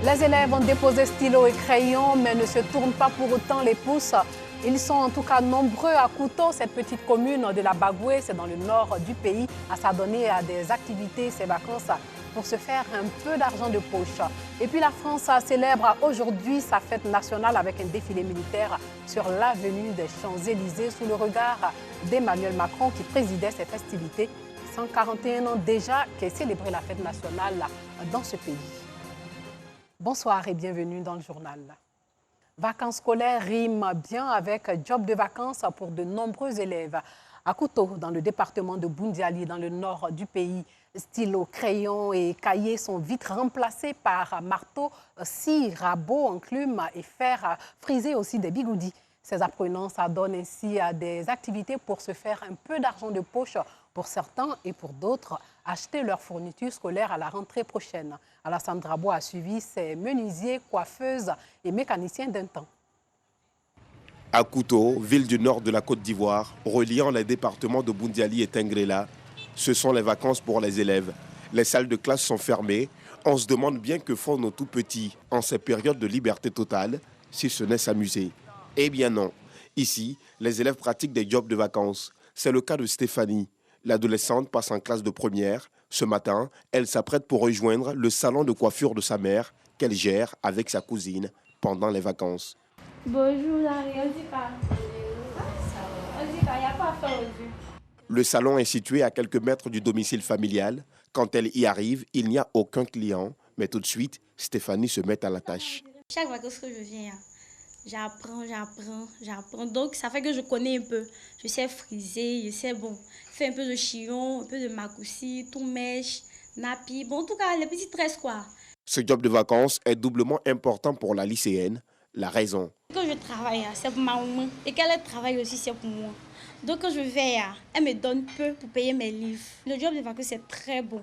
Les élèves ont déposé stylo et crayon, mais ne se tournent pas pour autant les pouces. Ils sont en tout cas nombreux à Kouto, cette petite commune de la Bagoué, c'est dans le nord du pays, à s'adonner à des activités ces vacances pour se faire un peu d'argent de poche. Et puis la France célèbre aujourd'hui sa fête nationale avec un défilé militaire sur l'avenue des Champs-Élysées sous le regard d'Emmanuel Macron qui présidait ces festivités. 141 ans déjà qu'est célébrée la fête nationale dans ce pays. Bonsoir et bienvenue dans le journal. Vacances scolaires riment bien avec job de vacances pour de nombreux élèves. À Kouto, dans le département de Boundiali, dans le nord du pays, stylos, crayons et cahiers sont vite remplacés par marteaux, scie, rabots, enclumes et fer frisé aussi des bigoudis. Ces apprenants s'adonnent ainsi à des activités pour se faire un peu d'argent de poche pour certains et pour d'autres, acheter leurs fournitures scolaires à la rentrée prochaine. Alassane Drabo a suivi ses menuisiers, coiffeuses et mécaniciens d'un temps. À Kouto, ville du nord de la Côte d'Ivoire, reliant les départements de Boundiali et Tengrela, ce sont les vacances pour les élèves. Les salles de classe sont fermées. On se demande bien que font nos tout-petits en ces périodes de liberté totale, si ce n'est s'amuser. Eh bien non. Ici, les élèves pratiquent des jobs de vacances. C'est le cas de Stéphanie. L'adolescente passe en classe de première. Ce matin, elle s'apprête pour rejoindre le salon de coiffure de sa mère qu'elle gère avec sa cousine pendant les vacances. Bonjour, Larry. On dit pas. On dit pas, il n'y a pas à faire aujourd'hui. Le salon est situé à quelques mètres du domicile familial. Quand elle y arrive, il n'y a aucun client. Mais tout de suite, Stéphanie se met à la tâche. Chaque vacances que je viens, j'apprends. Donc, ça fait que je connais un peu. Je sais friser, je sais, faire un peu de chillon, un peu de macoussi, tout mèche, nappy. En tout cas, les petites tresses, quoi. Ce job de vacances est doublement important pour la lycéenne. La raison. Quand je travaille, c'est pour ma maman. Et qu'elle travaille aussi, c'est pour moi. Donc, quand je vais, elle me donne peu pour payer mes livres. Le job de vacances, c'est très bon.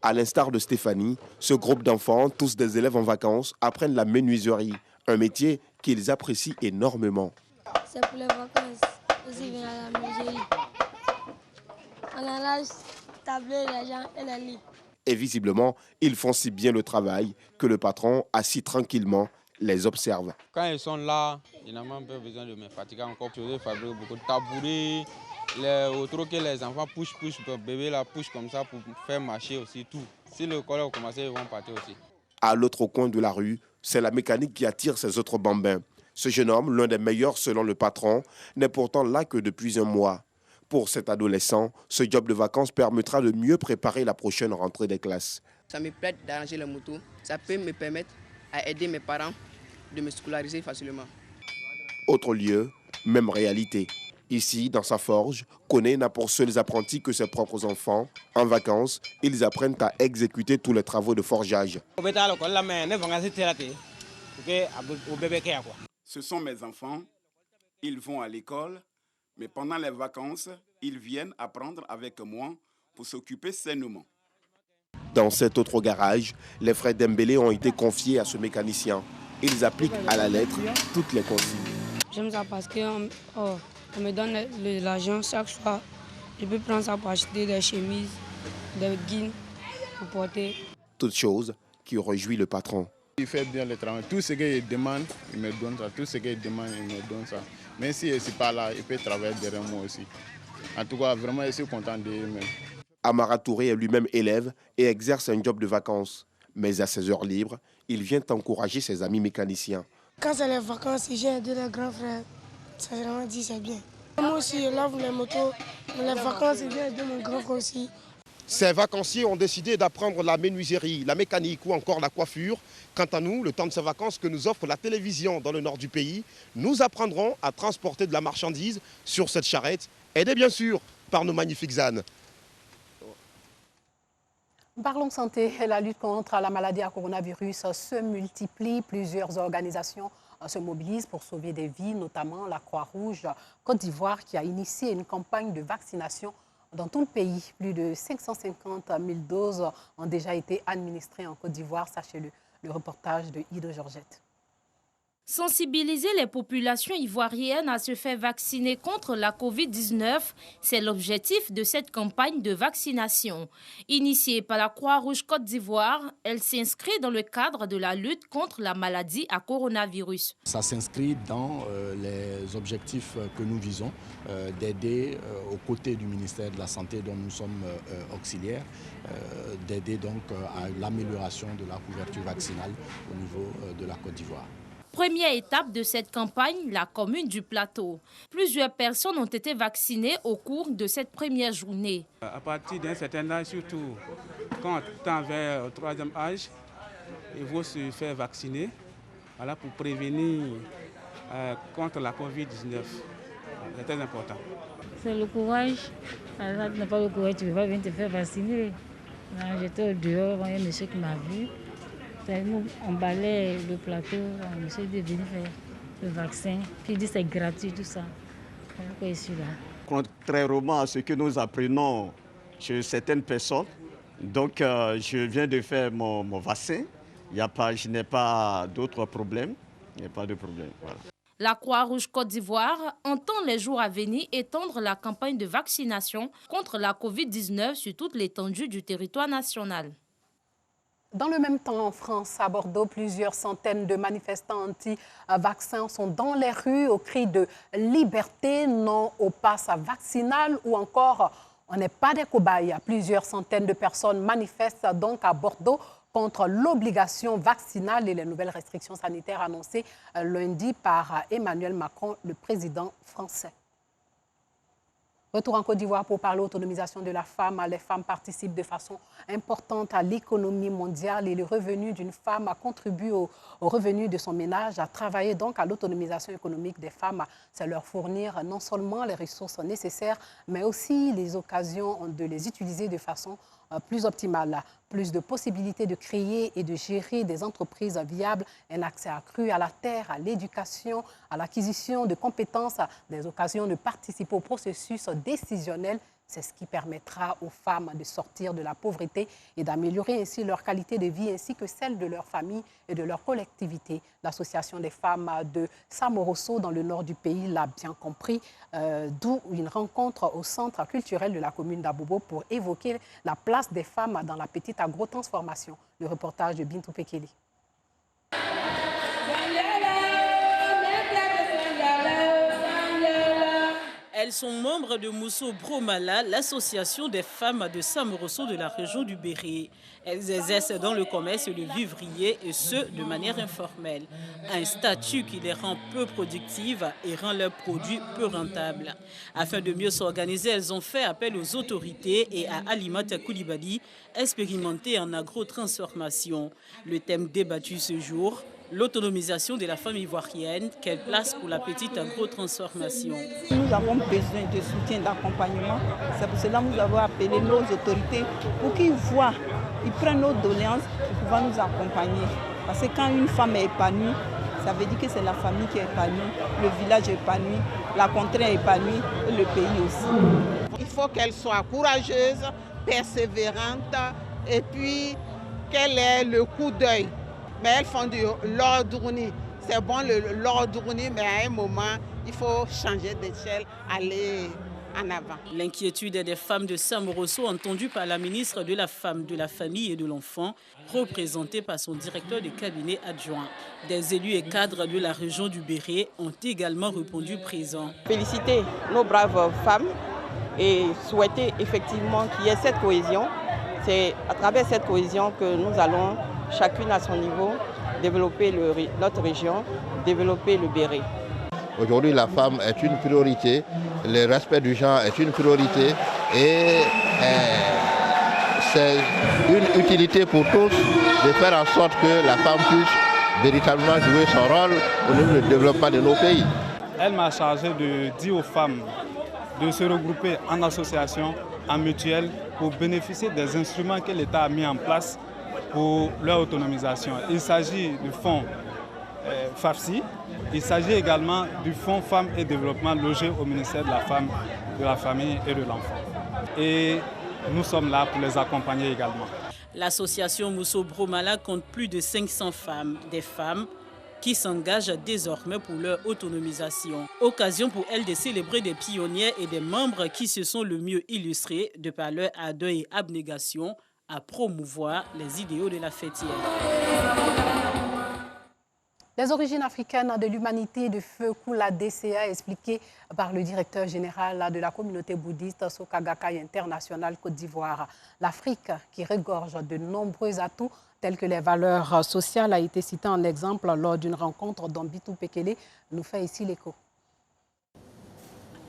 À l'instar de Stéphanie, ce groupe d'enfants, tous des élèves en vacances, apprennent la menuiserie, un métier qu'ils apprécient énormément. C'est pour les vacances, aussi bien à la menuiserie. On a l'âge, tablé, les gens et les lits. Et visiblement, ils font si bien le travail que le patron, assis tranquillement, les observe. Quand ils sont là, ils n'ont même pas besoin de me fatiguer encore. Je fabrique beaucoup de tabourets, autres que les enfants push, le bébé la push comme ça pour faire marcher aussi tout. Si le collège commence, ils vont partir aussi. À l'autre coin de la rue, c'est la mécanique qui attire ses autres bambins. Ce jeune homme, l'un des meilleurs selon le patron, n'est pourtant là que depuis un mois. Pour cet adolescent, ce job de vacances permettra de mieux préparer la prochaine rentrée des classes. Ça me plaît d'arranger les motos. Ça peut me permettre à aider mes parents de me scolariser facilement. Autre lieu, même réalité. Ici, dans sa forge, Koné n'a pour seuls apprentis que ses propres enfants. En vacances, ils apprennent à exécuter tous les travaux de forgeage. Ce sont mes enfants. Ils vont à l'école. Mais pendant les vacances, ils viennent apprendre avec moi pour s'occuper sainement. Dans cet autre garage, les frères Dembélé ont été confiés à ce mécanicien. Ils appliquent à la lettre toutes les consignes. J'aime ça parce qu'on me donne l'argent chaque fois. Je peux prendre ça pour acheter des chemises, des jeans pour porter. Toute chose qui réjouit le patron. Il fait bien le travail. Tout ce qu'il demande, il me donne ça. Tout ce qu'il demande, il me donne ça. Même si je ne suis pas là, il peut travailler derrière moi aussi. En tout cas, vraiment, je suis content de lui-même. Amara Touré est lui-même élève et exerce un job de vacances. Mais à ses heures libres, il vient encourager ses amis mécaniciens. Quand c'est les vacances, j'ai deux les grands frères. Ça vraiment dit c'est bien. Moi aussi, je lave les motos. Les vacances, je viens de mon grand frère aussi. Ces vacanciers ont décidé d'apprendre la menuiserie, la mécanique ou encore la coiffure. Quant à nous, le temps de ces vacances que nous offre la télévision dans le nord du pays, nous apprendrons à transporter de la marchandise sur cette charrette, aidée bien sûr par nos magnifiques ânes. Parlons santé. La lutte contre la maladie à coronavirus se multiplie. Plusieurs organisations se mobilisent pour sauver des vies, notamment la Croix-Rouge Côte d'Ivoire qui a initié une campagne de vaccination dans tout le pays. Plus de 550 000 doses ont déjà été administrées en Côte d'Ivoire, sachez-le. Le reportage de Ido Georgette. Sensibiliser les populations ivoiriennes à se faire vacciner contre la Covid-19, c'est l'objectif de cette campagne de vaccination. Initiée par la Croix-Rouge Côte d'Ivoire, elle s'inscrit dans le cadre de la lutte contre la maladie à coronavirus. Ça s'inscrit dans les objectifs que nous visons, d'aider aux côtés du ministère de la Santé dont nous sommes auxiliaires, d'aider donc à l'amélioration de la couverture vaccinale au niveau de la Côte d'Ivoire. Première étape de cette campagne, la commune du Plateau. Plusieurs personnes ont été vaccinées au cours de cette première journée. À partir d'un certain âge, surtout quand on tend vers le 3e âge, il faut se faire vacciner pour prévenir contre la Covid-19. C'est très important. C'est le courage. Alors, tu n'as pas le courage, tu ne peux pas venir te faire vacciner. J'étais au dehors, il y a un monsieur qui m'a vu. Nous emballait le plateau, monsieur est venu faire le vaccin. Puis il dit c'est gratuit, tout ça. Pourquoi je suis là? Contrairement à ce que nous apprenons chez certaines personnes, donc je viens de faire mon vaccin. Je n'ai pas d'autres problèmes. Il n'y a pas de problème. Voilà. La Croix-Rouge Côte d'Ivoire entend les jours à venir étendre la campagne de vaccination contre la Covid-19 sur toute l'étendue du territoire national. Dans le même temps, en France, à Bordeaux, plusieurs centaines de manifestants anti-vaccins sont dans les rues au cri de liberté, non au pass vaccinal ou encore on n'est pas des cobayes. Plusieurs centaines de personnes manifestent donc à Bordeaux contre l'obligation vaccinale et les nouvelles restrictions sanitaires annoncées lundi par Emmanuel Macron, le président français. Retour en Côte d'Ivoire pour parler autonomisation de la femme. Les femmes participent de façon importante à l'économie mondiale et le revenu d'une femme contribue au revenu de son ménage. À travailler donc à l'autonomisation économique des femmes, c'est leur fournir non seulement les ressources nécessaires, mais aussi les occasions de les utiliser de façon plus optimale. Plus de possibilités de créer et de gérer des entreprises viables, un accès accru à la terre, à l'éducation, à l'acquisition de compétences, des occasions de participer au processus décisionnel. C'est ce qui permettra aux femmes de sortir de la pauvreté et d'améliorer ainsi leur qualité de vie ainsi que celle de leur famille et de leur collectivité. L'association des femmes de Samorosso dans le nord du pays l'a bien compris, d'où une rencontre au centre culturel de la commune d'Abobo pour évoquer la place des femmes dans la petite agrotransformation. Le reportage de Bintou Pekeli. Elles sont membres de Mousso Bromala, l'association des femmes de Samorosso de la région du Béré. Elles exercent dans le commerce et le vivrier, et ce, de manière informelle. Un statut qui les rend peu productives et rend leurs produits peu rentables. Afin de mieux s'organiser, elles ont fait appel aux autorités et à Alimata Koulibaly, expérimentée en agrotransformation. Le thème débattu ce jour, l'autonomisation de la femme ivoirienne, quelle place pour la petite agrotransformation. Nous avons besoin de soutien, d'accompagnement. C'est pour cela que nous avons appelé nos autorités pour qu'ils voient, ils prennent nos doléances pour pouvoir nous accompagner. Parce que quand une femme est épanouie, ça veut dire que c'est la famille qui est épanouie, le village est épanoui, la contrée est épanouie et le pays aussi. Il faut qu'elle soit courageuse, persévérante et puis qu'elle ait le coup d'œil. Mais elles font du l'ordre-uni. C'est bon l'ordre-uni, mais à un moment, il faut changer d'échelle, aller en avant. L'inquiétude des femmes de Samorosso, entendue par la ministre de la Femme, de la Famille et de l'Enfant, représentée par son directeur de cabinet adjoint. Des élus et cadres de la région du Béré ont également répondu présents. Féliciter nos braves femmes et souhaiter effectivement qu'il y ait cette cohésion. C'est à travers cette cohésion que nous allons, chacune à son niveau, développer notre région, développer le Béré. Aujourd'hui, la femme est une priorité, le respect du genre est une priorité et c'est une utilité pour tous de faire en sorte que la femme puisse véritablement jouer son rôle au niveau du développement de nos pays. Elle m'a chargé de dire aux femmes de se regrouper en association, en mutuelle, pour bénéficier des instruments que l'État a mis en place pour leur autonomisation. Il s'agit du fonds FAFSI, il s'agit également du fonds Femmes et Développement logé au ministère de la Femme, de la Famille et de l'Enfant. Et nous sommes là pour les accompagner également. L'association Mousso Bromala compte plus de 500 femmes, des femmes qui s'engagent désormais pour leur autonomisation. Occasion pour elles de célébrer des pionnières et des membres qui se sont le mieux illustrés de par leur ardeur et abnégation à promouvoir les idéaux de la fêtière. Les origines africaines de l'humanité de Feu Koula DCA expliquées par le directeur général de la communauté bouddhiste Soka Gakkai International Côte d'Ivoire. L'Afrique, qui regorge de nombreux atouts tels que les valeurs sociales, a été citée en exemple lors d'une rencontre dont Bitou Pekele nous fait ici l'écho.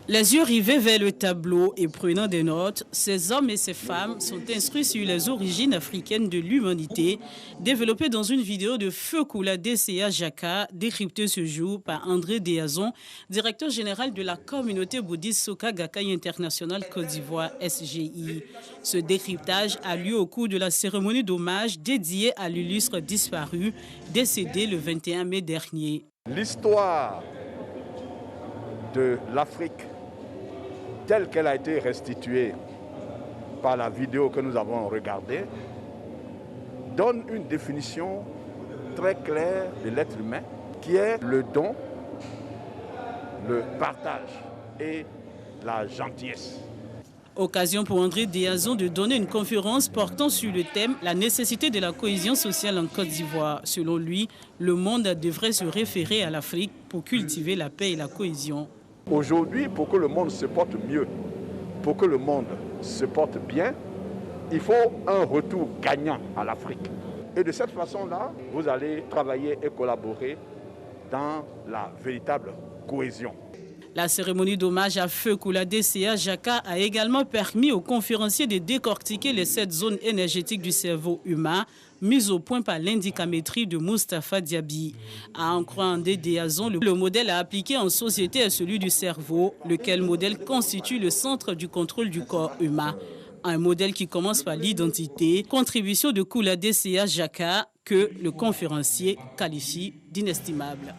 Les yeux rivés vers le tableau et prenant des notes, ces hommes et ces femmes sont instruits sur les origines africaines de l'humanité, développées dans une vidéo de Feu Koula DCA Jaka, décryptée ce jour par André Déazon, directeur général de la communauté bouddhiste Soka Gakkai International Côte d'Ivoire SGI. Ce décryptage a lieu au cours de la cérémonie d'hommage dédiée à l'illustre disparu, décédé le 21 mai dernier. L'histoire de l'Afrique telle qu'elle a été restituée par la vidéo que nous avons regardée, donne une définition très claire de l'être humain, qui est le don, le partage et la gentillesse. Occasion pour André Déazon de donner une conférence portant sur le thème « La nécessité de la cohésion sociale en Côte d'Ivoire ». Selon lui, le monde devrait se référer à l'Afrique pour cultiver la paix et la cohésion. Aujourd'hui, pour que le monde se porte mieux, pour que le monde se porte bien, il faut un retour gagnant à l'Afrique. Et de cette façon-là, vous allez travailler et collaborer dans la véritable cohésion. La cérémonie d'hommage à Feu Koula DCA Jaka a également permis aux conférenciers de décortiquer les 7 zones énergétiques du cerveau humain, mises au point par l'indicamétrie de Moustapha Diaby. À en croire André Déazon, le modèle à appliquer en société est celui du cerveau, lequel modèle constitue le centre du contrôle du corps humain. Un modèle qui commence par l'identité, contribution de Koula DCA Jaka, que le conférencier qualifie d'inestimable.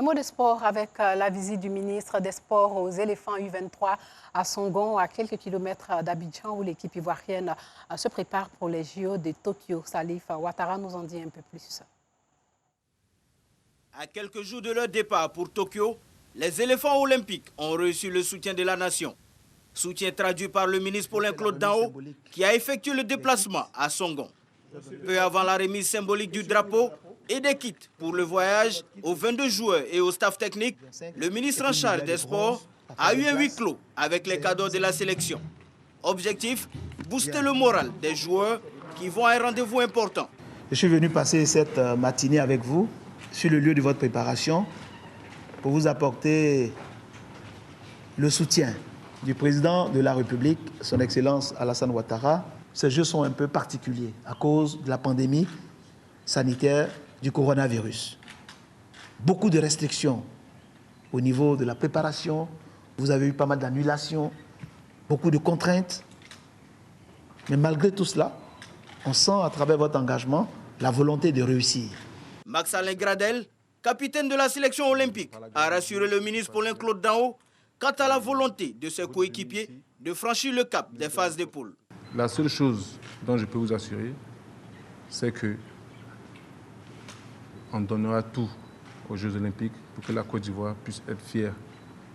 Un mot de sport avec la visite du ministre des Sports aux éléphants U23 à Songon, à quelques kilomètres d'Abidjan, où l'équipe ivoirienne se prépare pour les JO de Tokyo. Salif Ouattara nous en dit un peu plus. À quelques jours de leur départ pour Tokyo, les éléphants olympiques ont reçu le soutien de la nation. Soutien traduit par le ministre Paulin Claude Dao, qui a effectué le déplacement à Songon. Peu avant la remise symbolique du drapeau et des kits pour le voyage aux 22 joueurs et au staff technique, le ministre en charge des sports a eu un huis clos avec les cadeaux de la sélection. Objectif, booster le moral des joueurs qui vont à un rendez-vous important. Je suis venu passer cette matinée avec vous sur le lieu de votre préparation pour vous apporter le soutien du président de la République, son Excellence Alassane Ouattara. Ces Jeux sont un peu particuliers à cause de la pandémie sanitaire du coronavirus. Beaucoup de restrictions au niveau de la préparation. Vous avez eu pas mal d'annulations, beaucoup de contraintes. Mais malgré tout cela, on sent à travers votre engagement la volonté de réussir. Max-Alain Gradel, capitaine de la sélection olympique, a rassuré le ministre Paulin Claude Dao quant à la volonté de ses coéquipiers de franchir le cap des phases de poule. La seule chose dont je peux vous assurer, c'est que on donnera tout aux Jeux Olympiques pour que la Côte d'Ivoire puisse être fière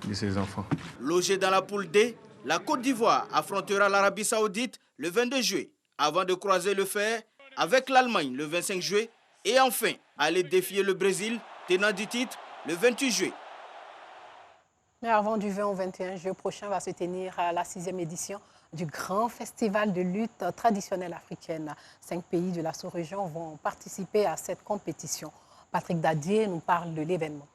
de ses enfants. Logée dans la poule D, la Côte d'Ivoire affrontera l'Arabie Saoudite le 22 juillet, avant de croiser le fer avec l'Allemagne le 25 juillet et enfin aller défier le Brésil, tenant du titre, le 28 juillet. Mais avant du 20 au 21 juillet prochain va se tenir la 6e édition du grand festival de lutte traditionnelle africaine. 5 pays de la sous-région vont participer à cette compétition. Patrick Dadier nous parle de l'événement.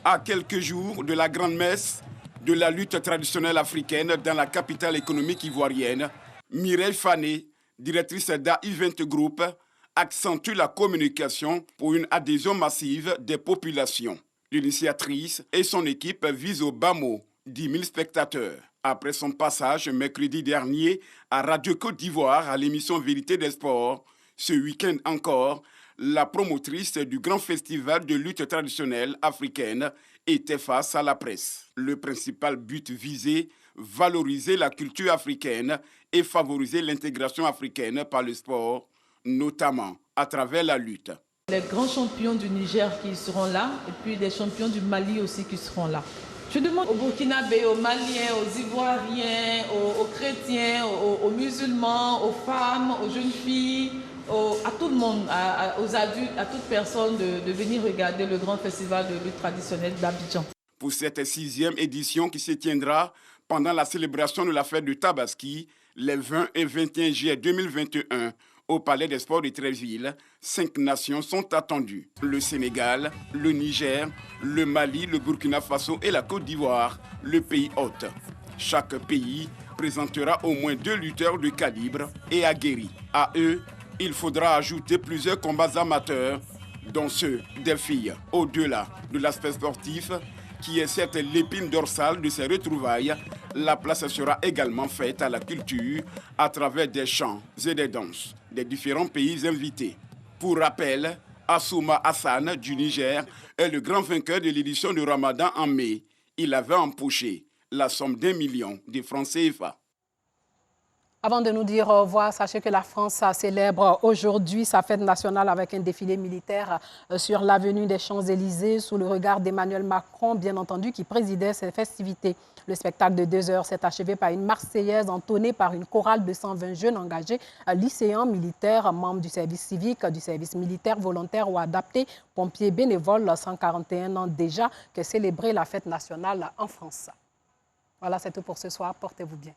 À quelques jours de la grande messe de la lutte traditionnelle africaine dans la capitale économique ivoirienne, Mireille Fané, directrice d'A-Event Group, accentue la communication pour une adhésion massive des populations. L'initiatrice et son équipe visent au bas mot 10 000 spectateurs. Après son passage mercredi dernier à Radio Côte d'Ivoire à l'émission Vérité des Sports, ce week-end encore, la promotrice du grand festival de lutte traditionnelle africaine était face à la presse. Le principal but visé, valoriser la culture africaine et favoriser l'intégration africaine par le sport, notamment à travers la lutte. les grands champions du Niger qui seront là et puis les champions du Mali aussi qui seront là. Je demande aux Burkinabés, aux Maliens, aux Ivoiriens, aux chrétiens, aux musulmans, aux femmes, aux jeunes filles, à tout le monde, aux adultes, à toute personne de venir regarder le grand festival de lutte traditionnelle d'Abidjan. Pour cette 6e édition qui se tiendra pendant la célébration de la fête de Tabaski, les 20 et 21 juillet 2021, au Palais des Sports de Treichville, 5 nations sont attendues. Le Sénégal, le Niger, le Mali, le Burkina Faso et la Côte d'Ivoire, le pays hôte. Chaque pays présentera au moins 2 lutteurs de calibre et aguerris. À eux, il faudra ajouter plusieurs combats amateurs, dont ceux des filles. Au-delà de l'aspect sportif, qui est certes l'épine dorsale de ces retrouvailles, la place sera également faite à la culture à travers des chants et des danses des différents pays invités. Pour rappel, Assouma Hassan du Niger est le grand vainqueur de l'édition de Ramadan en mai. Il avait empoché la somme d'1 million de francs CFA. Avant de nous dire au revoir, sachez que la France célèbre aujourd'hui sa fête nationale avec un défilé militaire sur l'avenue des Champs-Élysées sous le regard d'Emmanuel Macron, bien entendu, qui présidait ces festivités. Le spectacle de 2 heures s'est achevé par une Marseillaise entonnée par une chorale de 120 jeunes engagés, lycéens, militaires, membres du service civique, du service militaire, volontaire ou adapté, pompiers bénévoles, 141 ans déjà que célébrer la fête nationale en France. Voilà, c'est tout pour ce soir. Portez-vous bien.